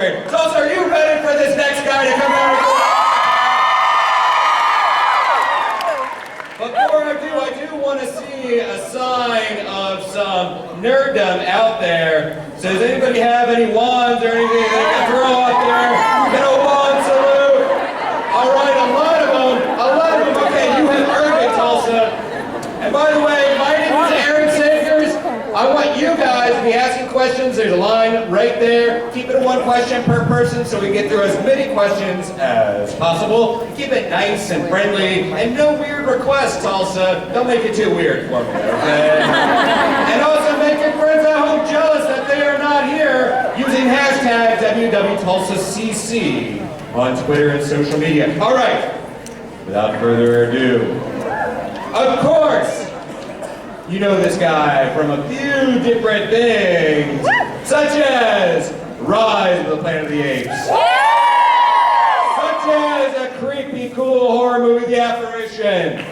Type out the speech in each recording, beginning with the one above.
Tulsa, are you ready for this next guy to come out? Before I do want to see a sign of some nerddom out there. So does anybody have any wands or anything they can throw out there? Get a wand salute. All right, a lot of them. Okay, you have earned it, Tulsa. And by the way, my name is Aaron Sakers. I want you guys to be asking questions. There's a line right there. Keep it to one question per person so we get through as many questions as possible. Keep it nice and friendly and no weird requests, Tulsa. Don't make it too weird for me, okay? And also make your friends at home jealous that they are not here using hashtag WWTulsaCC on Twitter and social media. All right, without further ado, of course, you know this guy from a few different things, such as Rise of the Planet of the Apes, such as a creepy, cool horror movie, The Apparition,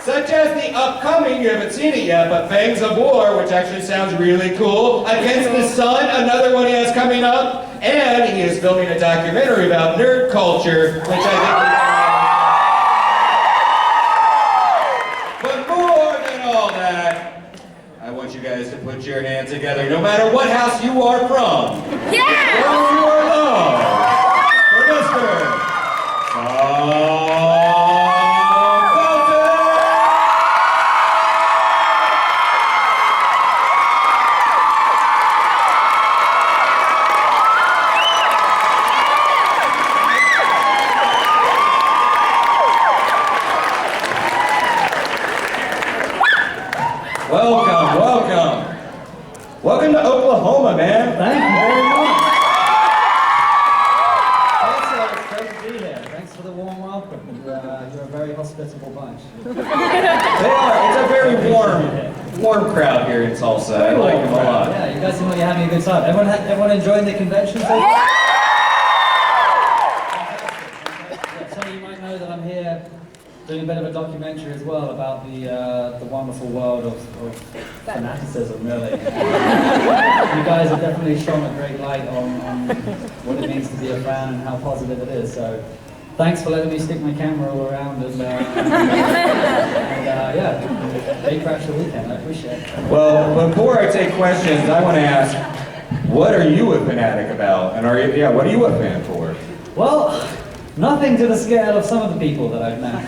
such as the upcoming, you haven't seen it yet, but Fangs of War, which actually sounds really cool, Against the Sun, another one he has coming up, and he is filming a documentary about nerd culture, which I think you guys to put your hands together, no matter what house you are from. Yeah! Where you are loved. For Mr. Tom Felton! Welcome to Oklahoma, man. Thank you very much. It's great to be here. Thanks for the warm welcome. You're a very hospitable bunch. They are. It's a very warm crowd here in Tulsa. I like them a lot. Yeah, you guys seem like you're having a good time. Everyone enjoying the convention so far? Yeah! Some of you might know that I'm here doing a bit of a documentary as well about the wonderful world of fanaticism, really. You guys have definitely shone a great light on what it means to be a fan and how positive it is. So thanks for letting me stick my camera all around and yeah, they crashed the weekend. I appreciate it. Well, before I take questions, I want to ask, what are you a fanatic about? And what are you a fan for? Well, nothing to the scale of some of the people that I've met.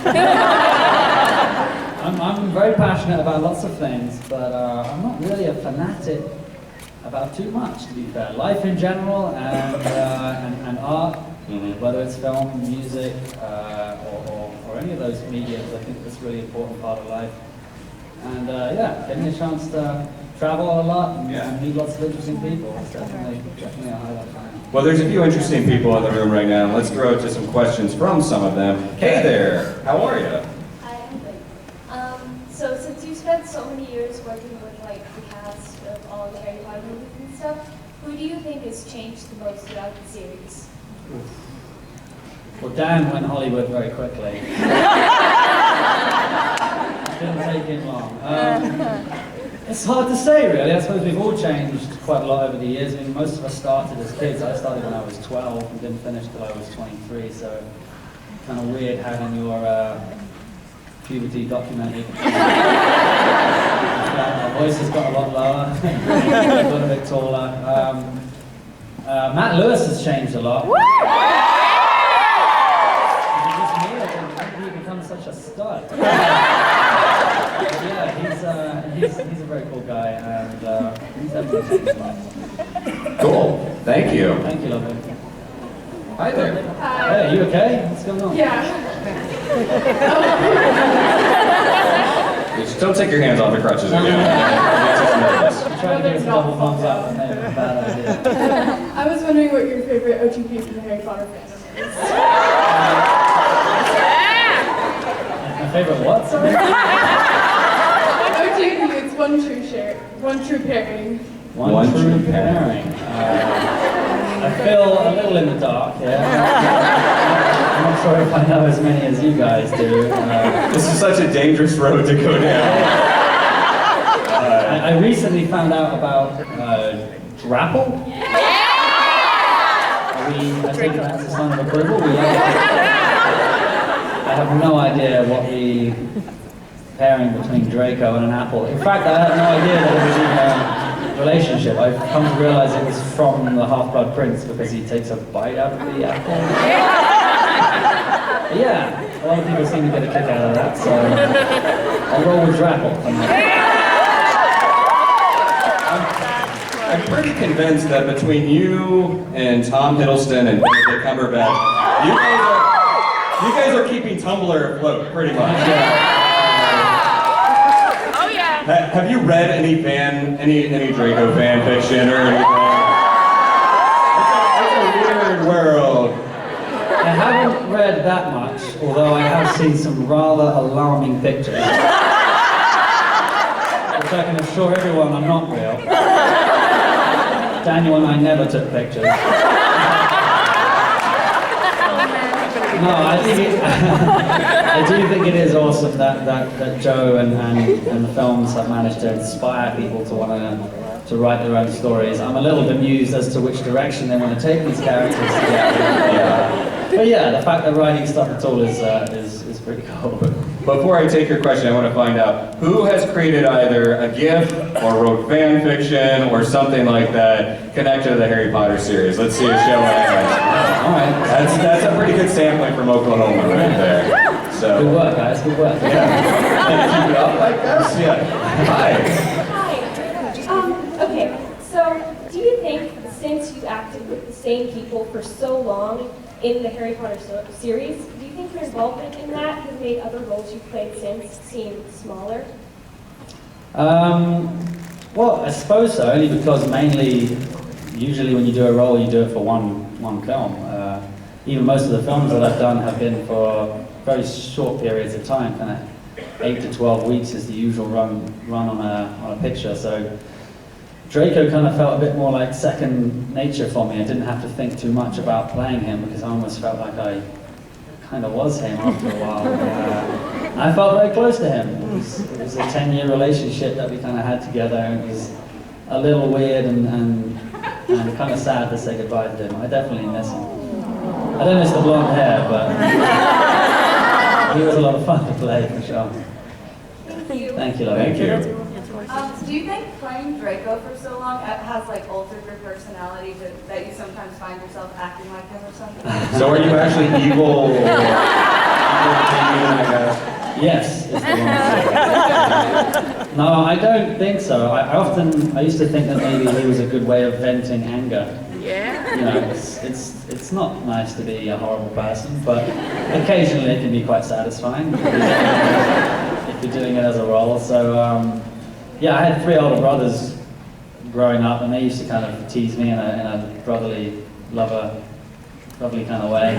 I'm very passionate about lots of things, but I'm not really a fanatic about too much, to be fair. Life in general and art, whether it's film, music, or any of those mediums, I think that's a really important part of life. And yeah, getting a chance to travel a lot and meet lots of interesting people is definitely a highlight for me. Well, there's a few interesting people in the room right now. Let's throw to some questions from some of them. Hey there, how are you? Hi, I'm good. So since you spent so many years working with like the cast of all the Harry Potter movies and stuff, who do you think has changed the most throughout the series? Well, Dan went Hollywood very quickly. Didn't take him long. It's hard to say, really. I suppose we've all changed quite a lot over the years. I mean, most of us started as kids. I started when I was 12 and didn't finish till I was 23, so kind of weird having your puberty documented. My voice has got a lot lower, I've got a bit taller. Matt Lewis has changed a lot. He becomes such a stud. Yeah, he's a very cool guy, and he's definitely changed a lot. Cool. Thank you. Thank you, lovely. Hi there. Hi. Hey, you okay? What's going on? Yeah. Just don't take your hands off the crutches again. I'm trying to get a double thumbs up, and maybe a bad idea. I was wondering what your favorite OTP from the Harry Potter fandom is. My favorite what, sorry? OTP, it's one true pairing. One true pairing. I feel a little in the dark, yeah. I'm not sure if I know as many as you guys do. This is such a dangerous road to go down. I recently found out about Grapple. think that's a sign of approval. I have no idea what the pairing between Draco and an apple. In fact, I had no idea that it was even a relationship. I've come to realize it was from the Half-Blood Prince because he takes a bite out of the apple. Yeah, a lot of people seem to get a kick out of that, so I'll roll with Drapple. I'm pretty convinced that between you and Tom Hiddleston and Benedict Cumberbatch, you guys are keeping Tumblr afloat, pretty much. Oh yeah. Have you read any Draco fan fiction or anything? It's a weird world. I haven't read that much, although I have seen some rather alarming pictures. Which I can assure everyone are not real. Daniel and I never took pictures. No, I do think it is awesome that Joe and the films have managed to inspire people to want to write their own stories. I'm a little bemused as to which direction they want to take these characters. But yeah, the fact that writing stuff at all is pretty cool. Before I take your question, I want to find out who has created either a GIF or wrote fan fiction or something like that connected to the Harry Potter series. Let's see a show of hands. All right, that's a pretty good sampling from Oklahoma right there. So Good work, guys. Good work. Yeah. Can you keep it up like this? Yeah. Hi. Hi. Okay, so do you think since you acted with the same people for so long in the Harry Potter series, do you think your involvement in that has made other roles you've played since seem smaller? Well, I suppose so, only because mainly, usually when you do a role, you do it for one film. Even most of the films that I've done have been for very short periods of time, kind of 8 to 12 weeks is the usual run on a picture. So Draco kind of felt a bit more like second nature for me. I didn't have to think too much about playing him because I almost felt like I kind of was him after a while. I felt very close to him. It was a 10-year relationship that we kind of had together. It was a little weird and kind of sad to say goodbye to him. I definitely miss him. I don't miss the blonde hair, but he was a lot of fun to play for sure. Thank you. Thank you, love. Thank you. Do you think playing Draco for so long has like altered your personality that you sometimes find yourself acting like him or something? So are you actually evil? I guess. Yes, is the one. No, I don't think so. I used to think that maybe he was a good way of venting anger. Yeah. You know, it's not nice to be a horrible person, but occasionally it can be quite satisfying if you're doing it as a role. So yeah, I had 3 older brothers growing up, and they used to kind of tease me in a brotherly, lovely kind of way.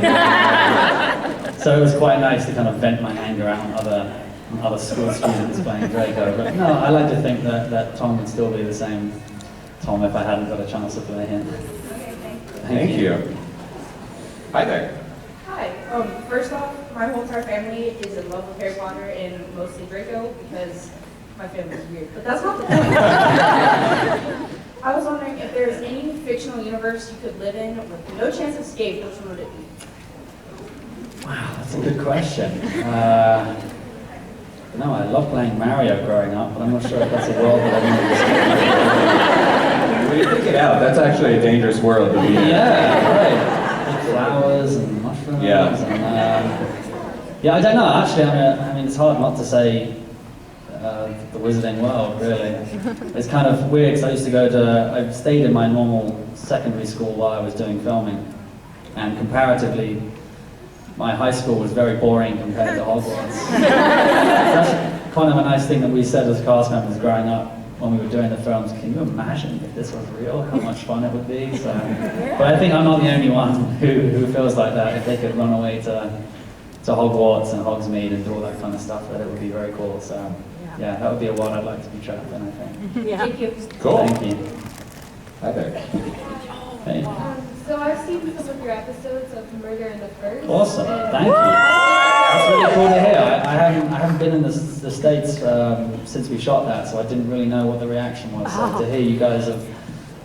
So it was quite nice to kind of vent my anger out on other school students playing Draco. But no, I like to think that Tom would still be the same Tom if I hadn't got a chance to play him. Thank you. Hi there. Hi. First off, my whole entire family is in love with Harry Potter and mostly Draco because my family's weird. But that's not the point. I was wondering if there's any fictional universe you could live in with no chance of escape, which one would it be? Wow, that's a good question. No, I loved playing Mario growing up, but I'm not sure if that's a world that I want to When you think it out, that's actually a dangerous world to be in. Yeah, right. Like flowers and mushrooms. Yeah. And, yeah, I don't know. Actually, I mean, it's hard not to say the wizarding world, really. It's kind of weird because I stayed in my normal secondary school while I was doing filming, and comparatively, my high school was very boring compared to Hogwarts. That's kind of a nice thing that we said as cast members growing up when we were doing the films. Can you imagine if this was real, how much fun it would be? So, but I think I'm not the only one who feels like that. If they could run away to Hogwarts and Hogsmeade and do all that kind of stuff, that it would be very cool. So yeah, that would be a world I'd like to be trapped in, I think. Yeah. Thank you. Cool. Thank you. Hi there. Hey. So I've seen some of your episodes of Murder in the First. Awesome, and- thank you. That's really cool to hear. I haven't been in the States since we shot that, so I didn't really know what the reaction was. So to hear you guys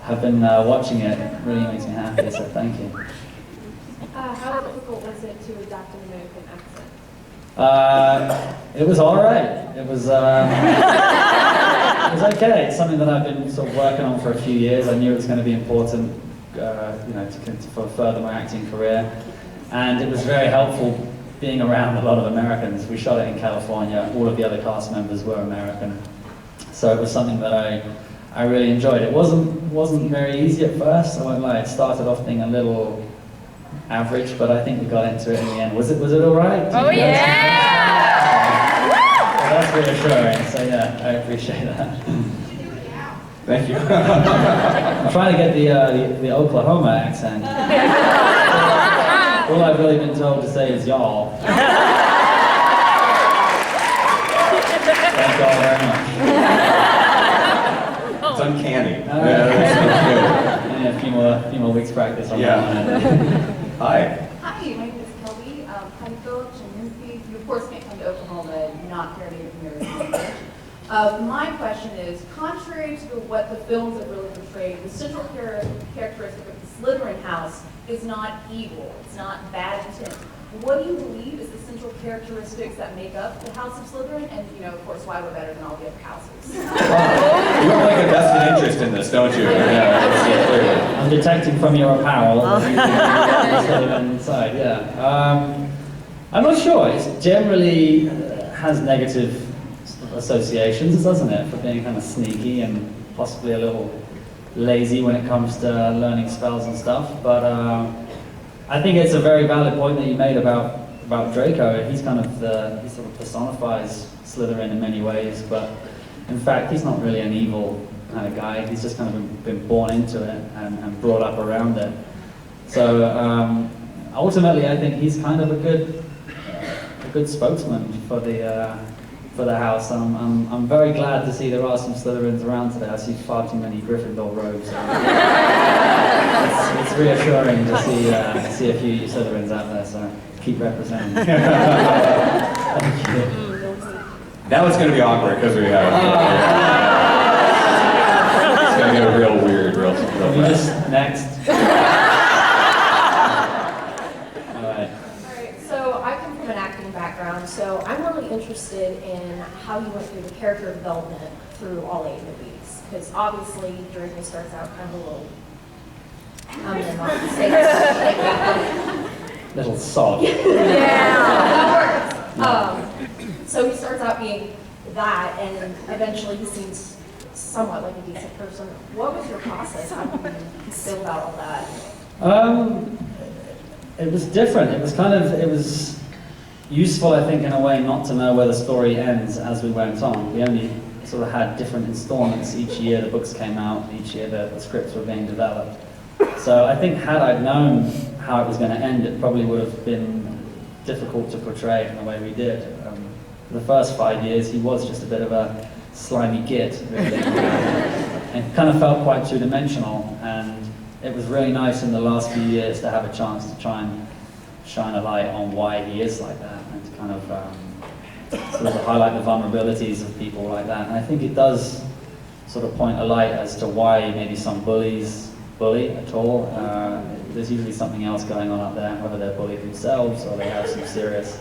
have been watching it really makes me happy, so thank you. How difficult was it to adapt an American accent? It was all right. It was okay. It's something that I've been sort of working on for a few years. I knew it was going to be important, to further my acting career, and it was very helpful being around a lot of Americans. We shot it in California. All of the other cast members were American, so it was something that I really enjoyed. It wasn't very easy at first. I won't lie. It started off being a little average, but I think we got into it in the end. Was it all right? Oh yeah! Well, that's reassuring. So yeah, I appreciate that. Thank you. I'm trying to get the Oklahoma accent. All I've really been told to say is y'all. Thank y'all very much. It's uncanny. Yeah, a few more weeks practice on that one. Hi. Hi, my name is Kelby. I'm Philip Chinunfi. You of course can't come to Oklahoma and not hear Native American language. My question is, contrary to what the films have really portrayed, the central characteristic of the Slytherin house is not evil. It's not bad intent. What do you believe is the central characteristics that make up the House of Slytherin? And, of course, why we're better than all the other houses. You have like a vested interest in this, don't you? Yeah, I'm detecting from your apparel that you're inside, yeah. I'm not sure. It generally has negative associations, doesn't it, for being kind of sneaky and possibly a little lazy when it comes to learning spells and stuff. But I think it's a very valid point that you made about Draco. He sort of personifies Slytherin in many ways, but in fact he's not really an evil kind of guy. He's just kind of been born into it and brought up around it. So ultimately I think he's kind of a good spokesman for the house. I'm very glad to see there are some Slytherins around today. I see far too many Gryffindor robes. It's reassuring to see a few Slytherins out there, so keep representing. Thank you. Now it's going to be awkward because we have. It's going to get real weird, real Can we just next? All right. Alright, so I come from an acting background, so I'm really interested in how you went through the character development through all 8 movies. Because obviously, Draco starts out kind of a little, I'm gonna not say that. Little sod. That works. So he starts out being that, and then eventually he seems somewhat like a decent person. What was your process? How did you feel about all that? It was different. It was useful, I think, in a way, not to know where the story ends as we went on. We only sort of had different installments each year. The books came out, each year the scripts were being developed. So I think had I known how it was going to end, it probably would have been difficult to portray in the way we did. For the first 5 years, he was just a bit of a slimy git, really. And kind of felt quite two-dimensional, and it was really nice in the last few years to have a chance to try and shine a light on why he is like that, and to kind of sort of highlight the vulnerabilities of people like that. And I think it does sort of point a light as to why maybe some bullies bully at all. There's usually something else going on up there, whether they're bullied themselves or they have some serious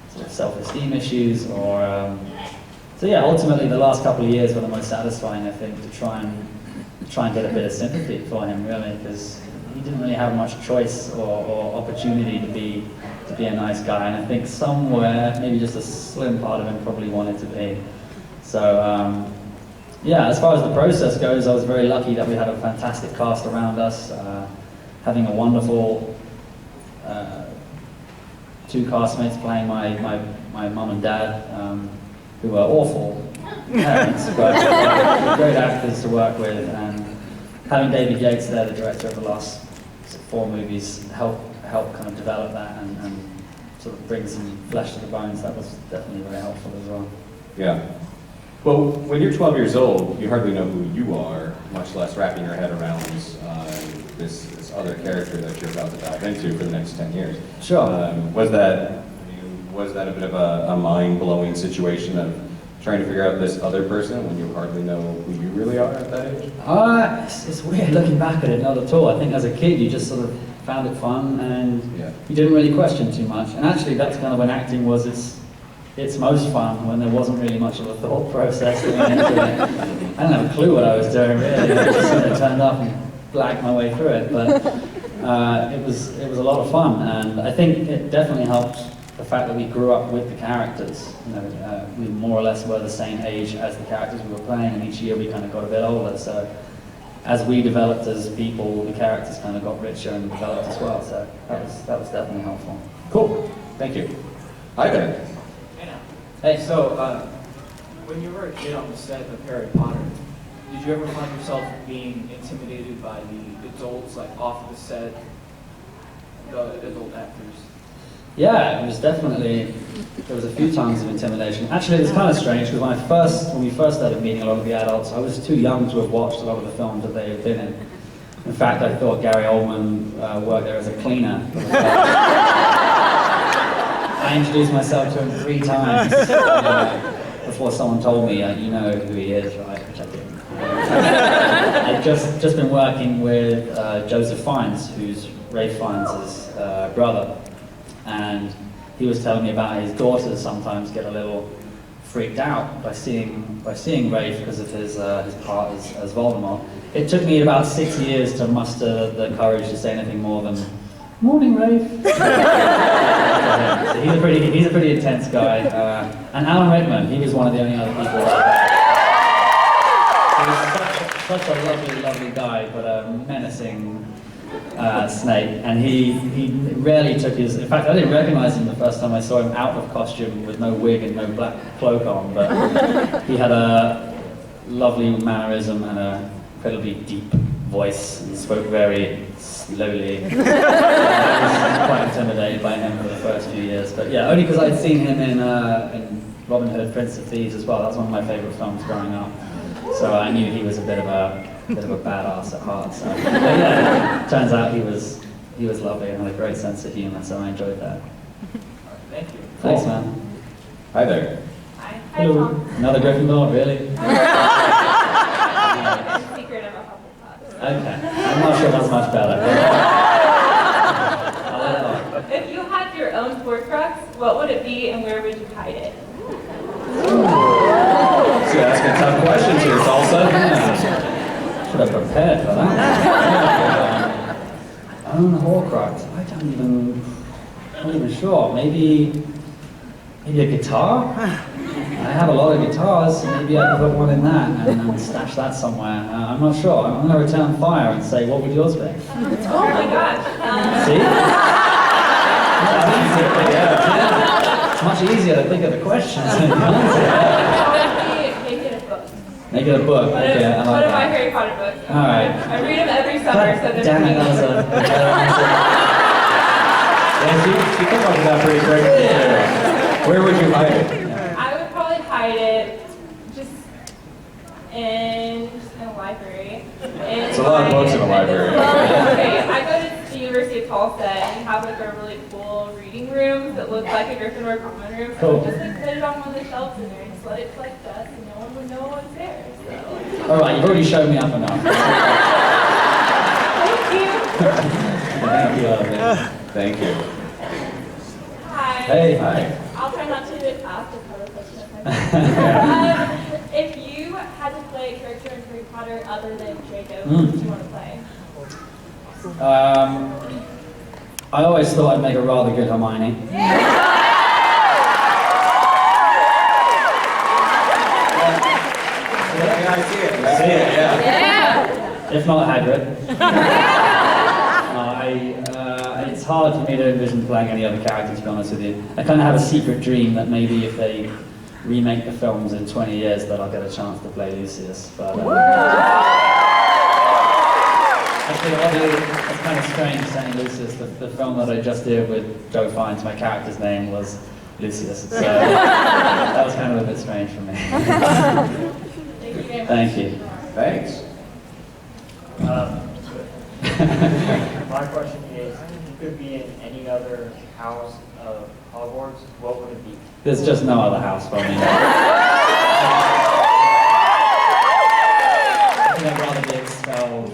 sort of self-esteem issues, or so yeah. Ultimately, the last couple of years were the most satisfying, I think, to try and get a bit of sympathy for him, really, because he didn't really have much choice or opportunity to be a nice guy, and I think somewhere, maybe just a slim part of him probably wanted to be. So yeah, as far as the process goes, I was very lucky that we had a fantastic cast around us, having a wonderful 2 castmates playing my mum and dad, who were awful parents, but great actors to work with, and having David Yates there, the director of the last 4 movies, help kind of develop that and sort of bring some flesh to the bones. That was definitely very helpful as well. Yeah. Well, when you're 12 years old, you hardly know who you are, much less wrapping your head around this other character that you're about to dive into for the next 10 years. Sure. Was that a bit of a mind-blowing situation of trying to figure out this other person when you hardly know who you really are at that age? It's weird looking back at it, not at all. I think as a kid you just sort of found it fun and Yeah. you didn't really question too much. And actually that's kind of when acting was its most fun, when there wasn't really much of a thought process going into it. I didn't have a clue what I was doing really. I just sort of turned up and blagged my way through it. But it was a lot of fun, and I think it definitely helped the fact that we grew up with the characters. You know, we more or less were the same age as the characters we were playing, and each year we kind of got a bit older. So as we developed as people, the characters kind of got richer and developed as well. So that was definitely helpful. Cool, thank you. Hi there. Hey, So, when you were a kid on the set of Harry Potter, did you ever find yourself being intimidated by the adults, like off the set, the adult actors? yeah, it was definitely, there was a few times of intimidation. Actually, it was kind of strange because when we first started meeting a lot of the adults, I was too young to have watched a lot of the films that they had been in. In fact, I thought Gary Oldman worked there as a cleaner. I introduced myself to him 3 times before someone told me, you know who he is, right? Which I didn't. I'd just been working with Joseph Fiennes, who's Ralph Fiennes' brother, and he was telling me about his daughters sometimes get a little freaked out by seeing Ralph because of his part as Voldemort. It took me about 6 years to muster the courage to say anything more than "Morning, Rafe." So he's a pretty intense guy. And Alan Rickman, he was one of the only other people. He was such a lovely guy, but a menacing snake. And he rarely took his. In fact, I didn't recognize him the first time I saw him out of costume with no wig and no black cloak on. But he had a lovely mannerism and a incredibly deep voice, and spoke very slowly. I was quite intimidated by him for the first few years, but yeah, only because I'd seen him in Robin Hood, Prince of Thieves as well. That's one of my favourite films growing up. So I knew he was a bit of a badass at heart. So, but yeah, turns out he was lovely and had a great sense of humour, so I enjoyed that. Thank you. Thanks, man. Hi there. Hi, Hello. Tom. Another Gryffindor, really? Secret of a Hufflepuff. Okay, I'm not sure that's much better. I'll let it on. If you had your own Horcrux, what would it be and where would you hide it? So you're asking tough questions here, Tulsa. Should have prepared for that. Own Horcrux. I'm not even sure. Maybe a guitar? I have a lot of guitars, so maybe I can put one in that and stash that somewhere. I'm not sure. I'm going to return fire and say, what would yours be? Oh my gosh. See? It's much easier to think of the questions than the answer. Make it a book. Make it a book. One Okay, I of like my that. Harry Potter books. All right. I read them every summer, so there's Damn it, that was a better answer. Yeah, she came up with that pretty quickly. Where would you hide it? I would probably hide it just in a library. It's a lot of books in a library. Okay, I go to the University of Tulsa and we have like a really cool reading room that looks like a Gryffindor common room. So Cool. I just like put it on one of the shelves in there and just let it collect dust and no one would know what's there. So. All right, you've already showed me up enough. Thank you. Thank you. Hi. Hey, hi. I'll try not to ask a color question if you had to play a character in Harry Potter other than Draco, who would you want to play? I always thought I'd make a rather good Hermione. Yeah, I see it. I see it, yeah. If not Hagrid. It's hard for me to envision playing any other character, to be honest with you. I kind of have a secret dream that maybe if they remake the films in 20 years that I'll get a chance to play Lucius. But actually, it's kind of strange saying Lucius. The film that I just did with Joe Fiennes, my character's name was Lucius. So that was kind of a bit strange for me. Thank you. Thanks. My question is, if you could be in any other house of Hogwarts, what would it be? There's just no other house for me. I think I'd rather be expelled.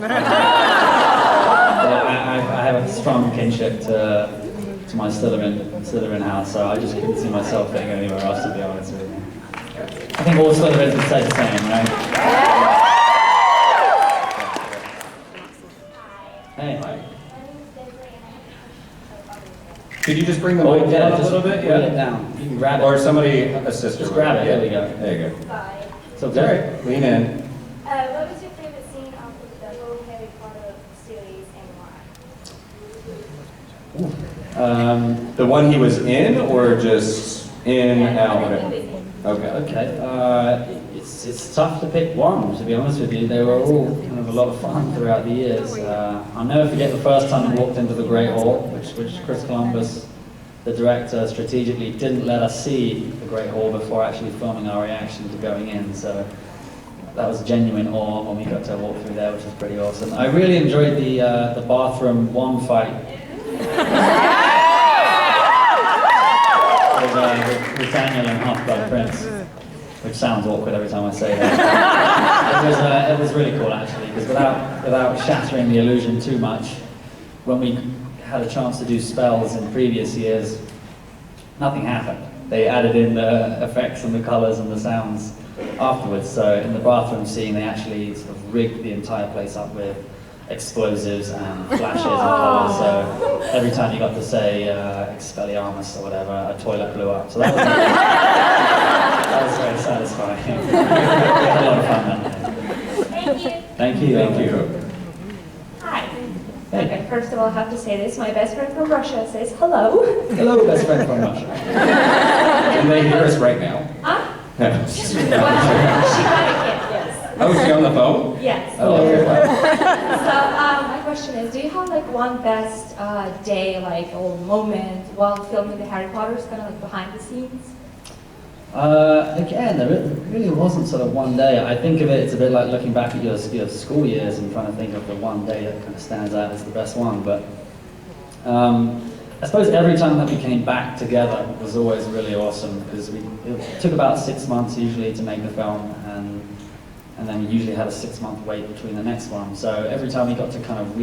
I have a strong kinship to my Slytherin house, so I just couldn't see myself being anywhere else, to be honest with you. I think all Slytherins would say the same, right? Hey. Could you just bring the mic down a little bit? Bring it down. You can grab it. Or somebody assist her. Just grab it. Yeah. There we go. There you go. Bye. So All right. Lean in. What was your favorite scene of the whole Harry Potter series and why? The one he was in, or just in, out? Okay. Okay. It's tough to pick one, to be honest with you. They were all kind of a lot of fun throughout the years. I'll never forget the first time we walked into the Great Hall, which Chris Columbus, the director, strategically didn't let us see the Great Hall before actually filming our reaction to going in. So that was genuine awe when we got to walk through there, which was pretty awesome. I really enjoyed the bathroom wand fight. with Daniel and Half-Blood Prince, which sounds awkward every time I say that. It was really cool actually, because without shattering the illusion too much, when we had a chance to do spells in previous years, nothing happened. They added in the effects and the colours and the sounds afterwards. So in the bathroom scene, they actually sort of rigged the entire place up with explosives and flashes and colours. So every time you got to say Expelliarmus or whatever, a toilet blew up. So that was very satisfying. We had a lot of fun then. Thank you. Thank you. Thank you. Hi. Hey. Okay, first of all, I have to say this. My best friend from Russia says hello. Hello, best friend from Russia. Can they hear us right now? Huh? No. She kind of can, yes. Oh, is she on the phone? Yes. Oh, okay. So my question is, do you have like one best day, like, or moment while filming the Harry Potters, kind of like behind the scenes? Again, there really wasn't sort of one day. I think of it's a bit like looking back at your school years and trying to think of the one day that kind of stands out as the best one. But I suppose every time that we came back together was always really awesome, because it took about 6 months usually to make the film, and then we usually had a 6-month wait between the next one. So every time we got to kind of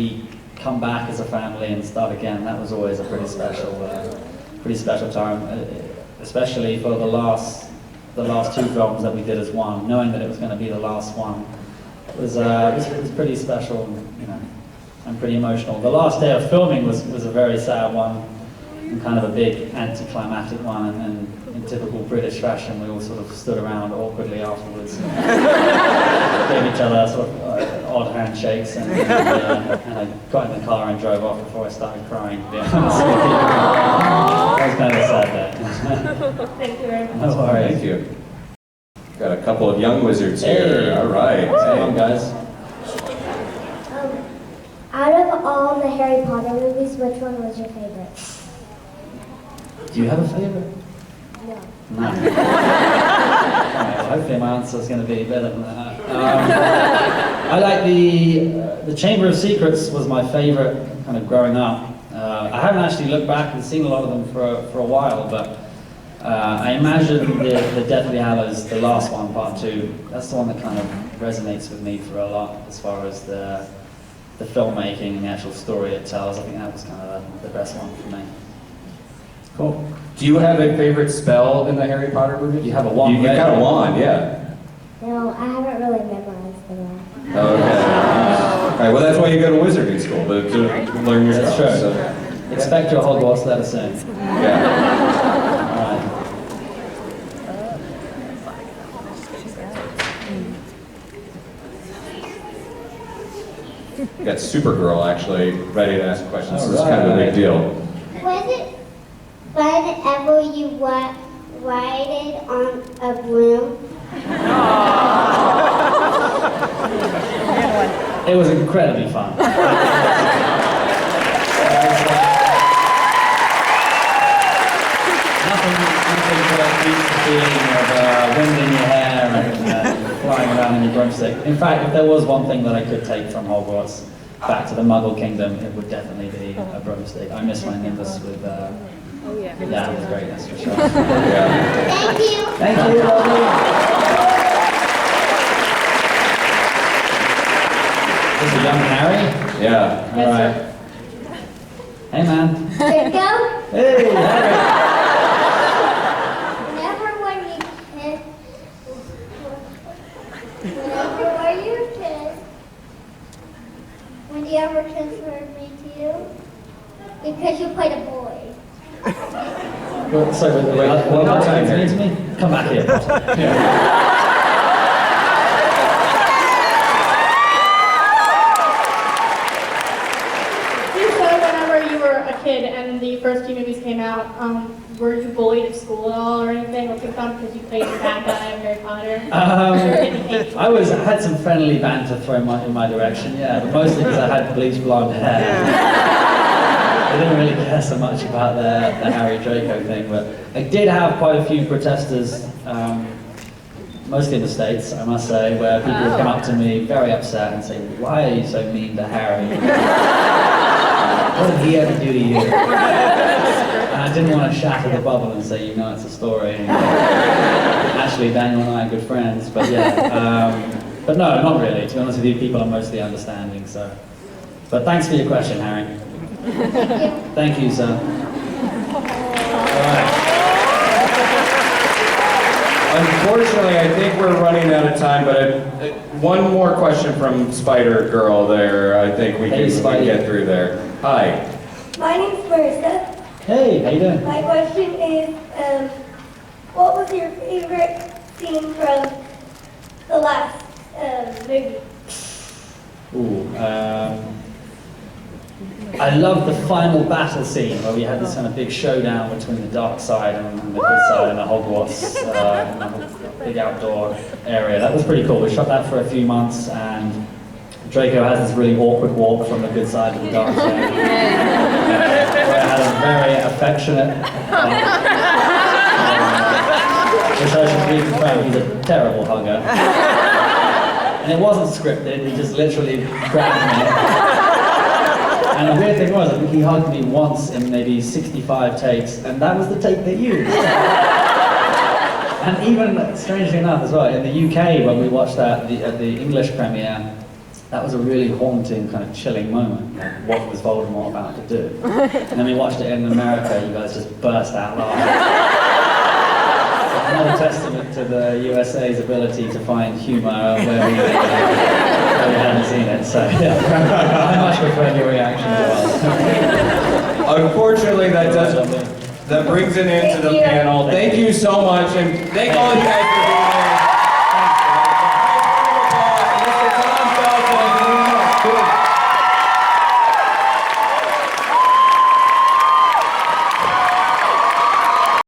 come back as a family and start again, that was always a pretty special time. Especially for the last 2 films that we did as one, knowing that it was going to be the last one, it was pretty special, and pretty emotional. The last day of filming was a very sad one, and kind of a big anticlimactic one, and in typical British fashion, we all sort of stood around awkwardly afterwards, gave each other sort of odd handshakes, and I got in the car and drove off before I started crying, to be honest. That was kind of a sad day. Thank you very much. No worries. Thank you. Got a couple of young wizards here. Hey. All right. Come on, guys. Out of all the Harry Potter movies, which one was your favorite? Do you have a favorite? No. No. Alright, well, hopefully my answer is going to be better than that. I like the Chamber of Secrets was my favorite kind of growing up. I haven't actually looked back and seen a lot of them for a while, but I imagine the Deathly Hallows, the last one, part 2, that's the one that kind of resonates with me for a lot as far as the filmmaking and the actual story it tells. I think that was kind of the best one for me. Cool. Do you have a favorite spell in the Harry Potter movies? You have a wand. You got a wand, yeah. No, I haven't really memorized them all. Okay. All right. Well, that's why you go to wizarding school, to learn your That's spells. true. So, Expect your Hogwarts letter soon. yeah. Alright. We got Supergirl actually ready to ask questions. So this is kind of a big deal. Was it whenever you rided on a broom? It was incredibly fun. Nothing beats the feeling of wind in your hair and flying around in your broomstick. In fact, if there was one thing that I could take from Hogwarts back to the Muggle Kingdom, it would definitely be a broomstick. I miss my Nimbus with that with greatness for sure. Yeah. Thank you. Thank you, lovely. This is young Harry? Yeah. All right. Hey, man. Draco, Hey, Harry. whenever when you kiss, whenever when you kiss, when you ever transferred me to you, because you played a boy. Well, sorry, wait, one more time. To me? Come back here. You said whenever you were a kid and the first few movies came out, were you bullied at school at all or anything, or picked on because you played the bad guy in Harry Potter? I had some friendly banter thrown in my direction, yeah, but mostly because I had bleached blonde hair. I didn't really care so much about the Harry Draco thing, but I did have quite a few protesters, mostly in the States, I must say, where people would come up to me very upset and say, "Why are you so mean to Harry? What did he ever do to you?" And I didn't want to shatter the bubble and say, "You know, it's a story." Actually, Daniel and I are good friends, but yeah. But no, not really. To be honest with you, people are mostly understanding, so. But thanks for your question, Harry. Thank you, sir. All right. Unfortunately, I think we're running out of time, but one more question from Spider Girl there. I think we can get through there. Hi. My name's Marissa. Hey, how you doing? My question is, what was your favorite scene from the last movie? Ooh, I love the final battle scene where we had this kind of big showdown between the dark side and the good side in the Hogwarts big outdoor area. That was pretty cool. We shot that for a few months, and Draco has this really awkward walk from the good side to the dark side. Where I had a very affectionate, which I should reconfirm, he's a terrible hugger. And it wasn't scripted, he just literally grabbed me. And the weird thing was, I think he hugged me once in maybe 65 takes, and that was the take they used. And even, strangely enough as well, in the UK, when we watched that at the English premiere, that was a really haunting, kind of chilling moment. Like, what was Voldemort about to do? And then we watched it in America, you guys just burst out laughing. Another testament to the USA's ability to find humour where we hadn't seen it, so yeah. I much prefer your reaction to us. Unfortunately, that brings an end to the panel. Thank you so much, and thank all of you guys for being here.